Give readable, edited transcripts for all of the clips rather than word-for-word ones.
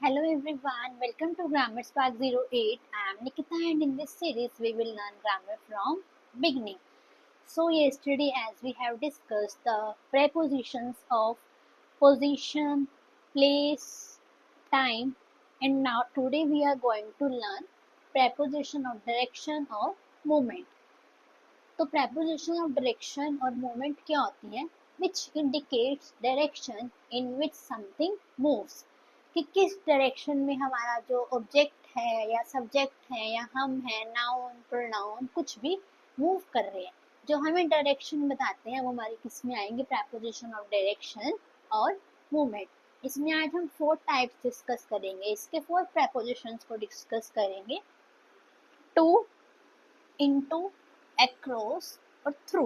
Hello everyone, welcome to Grammar Spark 08. I am Nikita and in this series we will learn grammar from beginning. So yesterday as we have discussed the prepositions of position, place, time and now today we are going to learn preposition of direction or movement. तो preposition of direction और movement क्या होती है? Which indicates direction in which something moves. कि किस direction में हमारा जो ऑब्जेक्ट है या सब्जेक्ट है या हम है नाउन प्रोनाउन कुछ भी मूव कर रहे हैं, जो हमें डायरेक्शन बताते हैं वो हमारी किस में आएंगे? प्रेपोजिशन ऑफ डायरेक्शन और मूवमेंट. इसमें आज हम 4 टाइप्स डिस्कस करेंगे. इसके 4 प्रेपोजिशंस को डिस्कस करेंगे. टू, इनटू, अक्रॉस और थ्रू.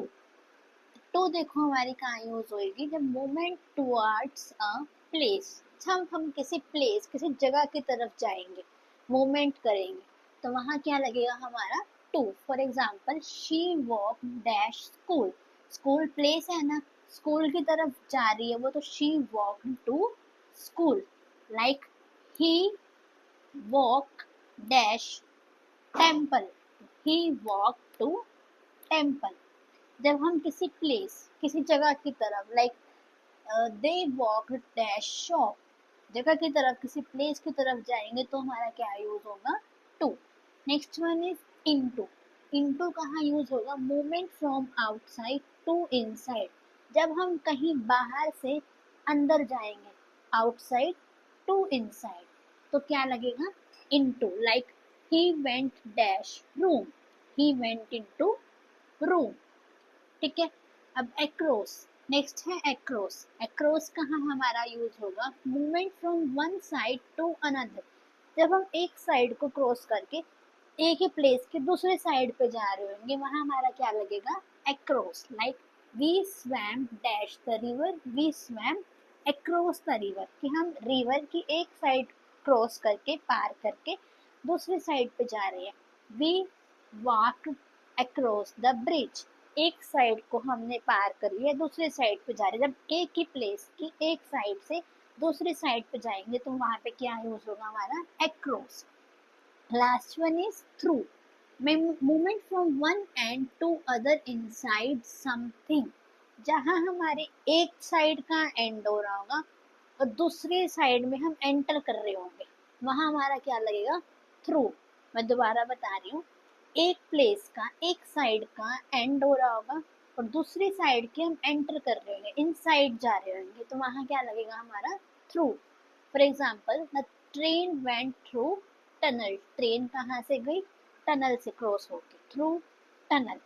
तो देखो हमारी कहाँ यूज होएगी? जब मूवमेंट टुवर्ड्स अ प्लेस, जब हम किसी प्लेस किसी जगह की तरफ जाएंगे, मूवमेंट करेंगे, तो वहाँ क्या लगेगा हमारा? To. For example she walk dash school. School place है ना, स्कूल की तरफ जा रही है वो, तो she walk to school. Like he walk dash temple. He walk to temple. जब हम किसी प्लेस किसी जगह की तरफ like they walk dash shop, जगह की तरफ किसी प्लेस की तरफ जाएंगे तो हमारा क्या यूज होगा? To. Next one is into. Into कहाँ यूज होगा? Movement from outside to inside. जब हम कहीं बाहर से अंदर जाएंगे, आउटसाइड टू इनसाइड, तो क्या लगेगा? Into. Like he went dash room. He went into room. ठीक है. अब एक्रॉस. नेक्स्ट है एक्रॉस. एक्रॉस कहाँ हमारा यूज होगा? Movement from one side to another. जब हम एक साइड को क्रॉस करके एक ही प्लेस के दूसरे साइड पे जा रहे होंगे, वहां हमारा क्या लगेगा? Across. Like we swam dash the river. We swam across the river. कि हम रिवर की एक साइड क्रॉस करके पार करके दूसरी साइड पे जा रहे हैं. We walk across the bridge. एक साइड को हमने पार कर लिया, दूसरे साइड पे जा रहे. जब एक ही प्लेस की एक साइड से दूसरी साइड पे जाएंगे तो वहां पे क्या यूज होगा हमारा? Across. Last one is through. Movement from one end to other inside something. जहां हमारे एक साइड का एंड हो रहा होगा और दूसरी साइड में हम एंटर कर रहे होंगे, वहां हमारा क्या लगेगा? थ्रू. मैं दोबारा बता रही हूँ. एक प्लेस का एक साइड का एंड हो रहा होगा और दूसरी साइड के हम एंटर कर रहे होंगे, इनसाइड जा रहे होंगे, तो वहां क्या लगेगा हमारा? Through. For example the train went through tunnel. Train कहाँ से गई? टनल से क्रॉस होके. Through tunnel.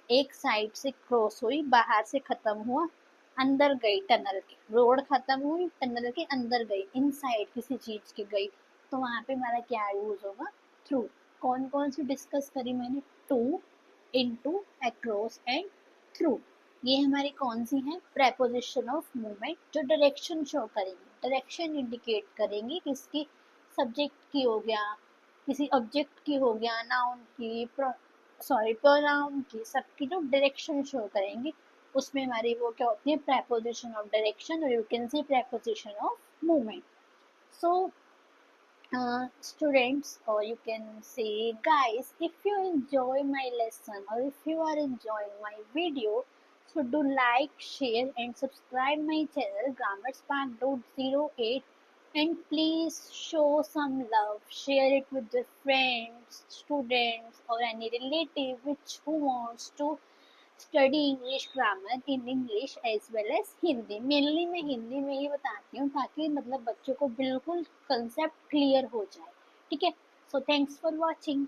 एक साइड से क्रॉस हुई, बाहर से खत्म हुआ, अंदर गई टनल के. रोड खत्म हुई, टनल के अंदर गई, इनसाइड किसी चीज की गई, तो वहां पे हमारा क्या यूज होगा? थ्रू. कौन कौन सी डिस्कस करी मैंने? To, into, across and through. ये हमारी कौन सी है? प्रेपोजिशन ऑफ मूवमेंट, जो डायरेक्शन शो करेंगे, डायरेक्शन इंडिकेट करेंगे. किसकी? सब्जेक्ट की हो गया, किसी ऑब्जेक्ट की हो गया, नाउन की, प्रोनाउन की, सबकी जो डायरेक्शन शो करेंगे उसमें हमारी वो क्या होती है? प्रेपोजिशन ऑफ डायरेक्शन, और you can see preposition of movement. So students, or you can say guys, if you enjoy my lesson or if you are enjoying my video, so do like, share and subscribe my channel Grammar Spark 08, and please show some love, share it with your friends, students or any relative which who wants to study English grammar in English as well as Hindi. Mainly मैं हिंदी में ही बताती हूँ ताकि मतलब बच्चों को बिल्कुल concept clear हो जाए. ठीक है. So thanks for watching.